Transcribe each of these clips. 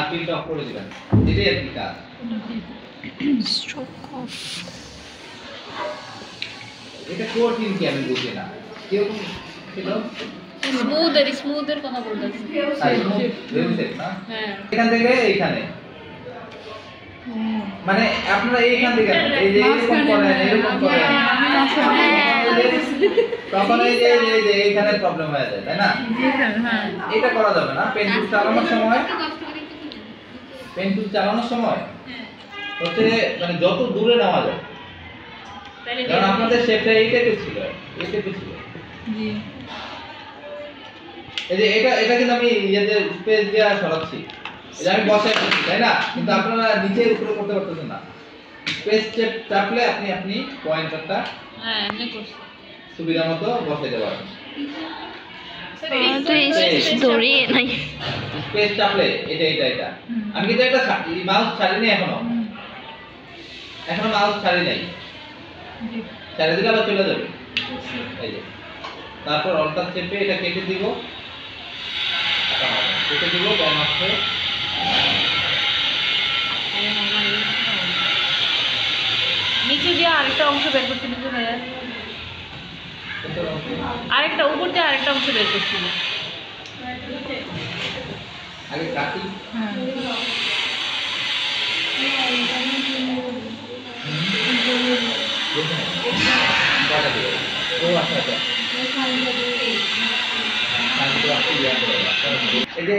পিনটা অফ করে দিবেন, এটাই আর কি কাজ। স্ট্রোক অফ এটা কঠিন কি আমি বুঝি না, কেউ ছিল স্মুথের কথা বলতেছি। হ্যাঁ, এখান থেকে এইখানে, মানে আপনারা এইখান থেকে এই যে এরকম করেন, এরকম করেন, তখন এই যে এইখানে প্রবলেম হয়ে যায়, তাই না? এটা করা যাবে না। পেন টুল চালানোর সময় হচ্ছে মানে যত দূরে নেওয়া যায়, কারণ আপনাদের শেপটা এই টাইপের ছিল, এই টাইপের ছিল। এই যে এটা কিন্তু আমি ইয়েতে স্পেস দিয়ে সরাচ্ছি, এটা আমি বসাই করছি, তাই না? কিন্তু আপনারা নিচের উপরে করতে পারতেছেন না। স্পেস চাপলে আপনি পয়েন্টারটা এমনি করছি। সুবিধা মতো বসাইতে পারেন। ধরিয়ে নাই স্পেস চাপলে এটা আমি কিন্তু একটা মাউস ছাড়িনি এখনো মাউস ছাড়ি নাই, ছেড়ে দিলে আবার চলে যাবে। এই যে তারপর অল্টার চেপে এটা কেটে দিব, বাম হাতে নিচে দিয়ে আরেকটা অংশ বের করতে দিতে হয়, আরেকটা উপর দিয়ে আরেকটা অংশ বের করতে হবে। আগে কাটি।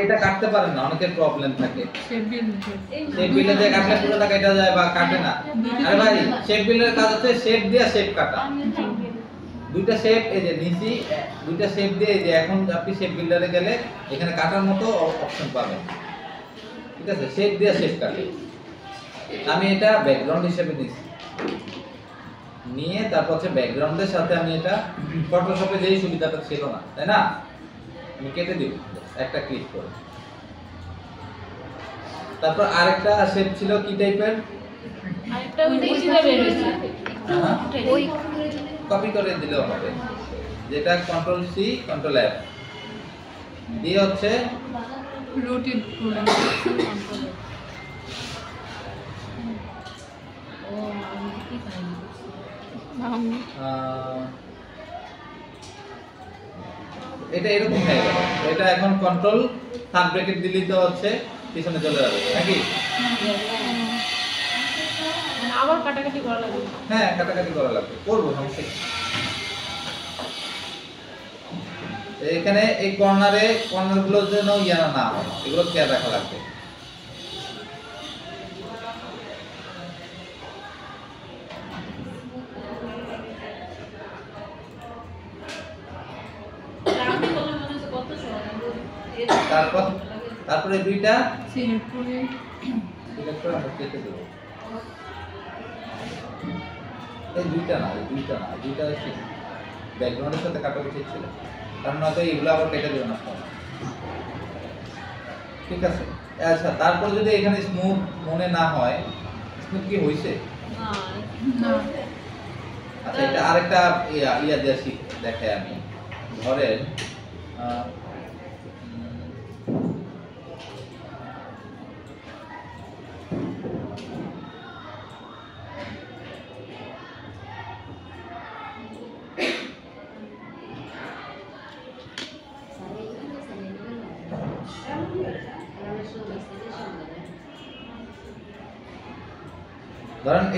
এটা কাটতে পারেন না, অনেকের প্রবলেম থাকে। শেপ বিলে দিয়ে কাটলে পুরোটা কেটে যায় বা কাটে না। আরে ভাই, শেপ বিলের কাজ হচ্ছে শেপ দিয়ে শেপ কাটা। দুইটা শেপ, এই যে নিচি দুইটা শেপ দিয়ে, এই যে এখন আপনি শেপ বিল্ডারে গেলে এখানে কাটার মতো অপশন পাবেন, ঠিক আছে? শেপ দিয়ে শেপ কাটে। আমি এটা ব্যাকগ্রাউন্ড হিসেবে নিচ্ছি, নিয়ে তারপর হচ্ছে ব্যাকগ্রাউন্ডের সাথে আমি এটা ফটোশপে যেই সুবিধাটা ছিল না, তাই না? আমি কেটে দিব একটা ক্লিক করে। তারপর আরেকটা শেপ ছিল কি টাইপের, আরেকটা ওই নিচে বের হইছে, ওই কপি করে দিলেও হবে, যেটা কন্ট্রোল সি কন্ট্রোল এফ দিয়ে হচ্ছে রোটেট করে এটা এরকম হয়ে গেল। এটা এখন কন্ট্রোল থার্ড ব্র্যাকেট দিলেই তো হচ্ছে পিছনে চলে যাবে নাকি? আবার কাটাকাটি করা লাগবে। হ্যাঁ, কাটাকাটি করা লাগবে, করবো, সমস্যা কি? এখানে এই কর্নারগুলোর জন্য ইয়ানা না হয়, এগুলো খেয়াল রাখা লাগবে। তারপরে দুইটা সিলেক্ট করে আমরা কেটে দেব। এই দুইটা না ব্যাকগ্রাউন্ডের সাথে কাটা উচিত ছিল, কারণ নয়তো এগুলো আবার কেটে দেবে না, ঠিক আছে? আচ্ছা, তারপর যদি এখানে স্মুথ মনে না হয়, স্মুথ কি হইছে? আচ্ছা, এটা আরেকটা ইয়া দিয়ে দেখাই আমি। ধরেন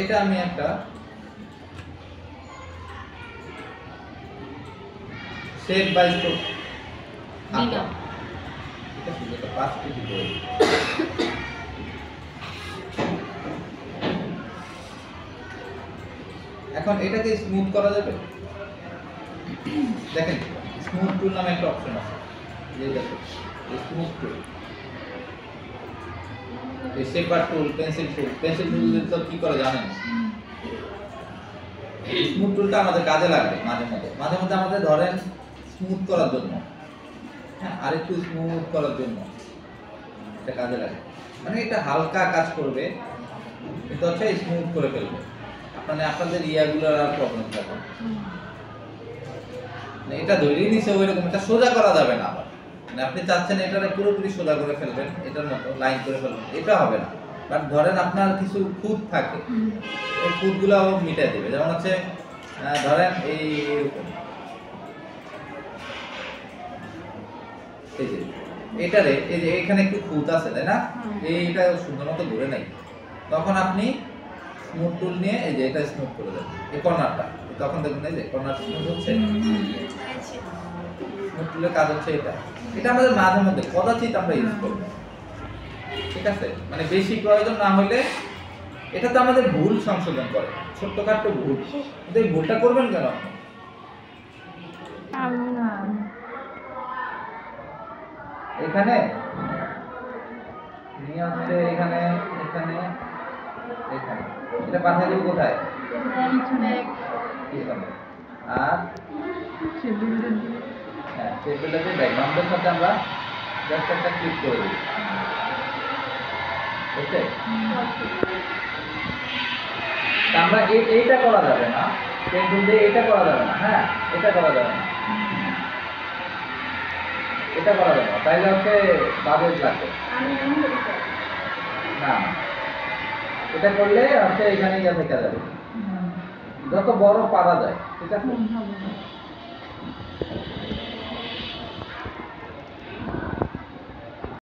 এটা আমি একটা শেপ বাই স্ট্রোক দিলাম, ঠিক আছে? এটা 5 কেজি বই। এখন এটাকে স্মুথ করা যাবে। দেখেন, স্মুথ টুল নামে একটা অপশন আছে, এই দেখুন স্মুথ টুল, এই শেপার টুল, পেন্সিল টুল দিয়ে তো কি করে জানেন? স্মুথ টুলটা আমাদের কাজে লাগবে মাঝে মধ্যে আমাদের ধরেন স্মুথ করার জন্য, হ্যাঁ, আরেকটু স্মুথ করার জন্য এটা কাজে লাগে। মানে এটা হালকা কাজ করবে, কিন্তু হচ্ছে স্মুথ করে ফেলবে, আপনাদের ইয়াগুলোর আর প্রবলেম থাকবে না। এটা ধরেই নিছে ওইরকম, এটা সোজা করা যাবে না, আবার মানে আপনি চাচ্ছেন এটারে পুরোপুরি সোজা করে ফেলবেন, এটার মতো লাইন করে ফেলবেন, এটা হবে না। বাট ধরেন আপনার কিছু খুঁত থাকে, এই খুঁতগুলো মিটাই দেবে। যেমন হচ্ছে ধরেন এই এরকম, এই যে এটারে এই যে এখানে একটু খুঁত আছে তাই না, এইটা সুন্দর মতো ঘুরে নাই, তখন আপনি স্মুথ টুল নিয়ে এই যে এটা স্মুথ করে দেবেন এই কর্নারটা, তখন দেখুন এই যে কর্নার স্মুথ হচ্ছে। স্মুথ টুলের কাজ হচ্ছে এটা, এটা আমাদের মাঝে মধ্যে কদাচিৎ আমরা ইউজ করব, ঠিক আছে? মানে বেশি প্রয়োজন না হলে। এটা তো আমাদের ভুল সংশোধন করে, ছোট্টখাট্ট ভুল, কিন্তু এই ভুলটা করবেন কেন আপনি? এখানে নিয়ে আসছে, এখানে এখানে এখানে এটা পাঠিয়ে দেবো কোথায়? পিছনে। আর হ্যাঁ, টেবিলের ব্যাকগ্রাউন্ডের সাথে আমরা জাস্ট একটা ক্লিক করে দিই, ওকে? আমরা এইটা করা যাবে না, পেন্সিল দিয়ে এটা করা যাবে না, হ্যাঁ এটা করা যাবে না, এটা করা যাবে না, তাইলে হচ্ছে বাজেট লাগবে না। এটা করলে হচ্ছে এখানে যা থেকে যাবে, যত বড় পারা যায়, ঠিক আছে?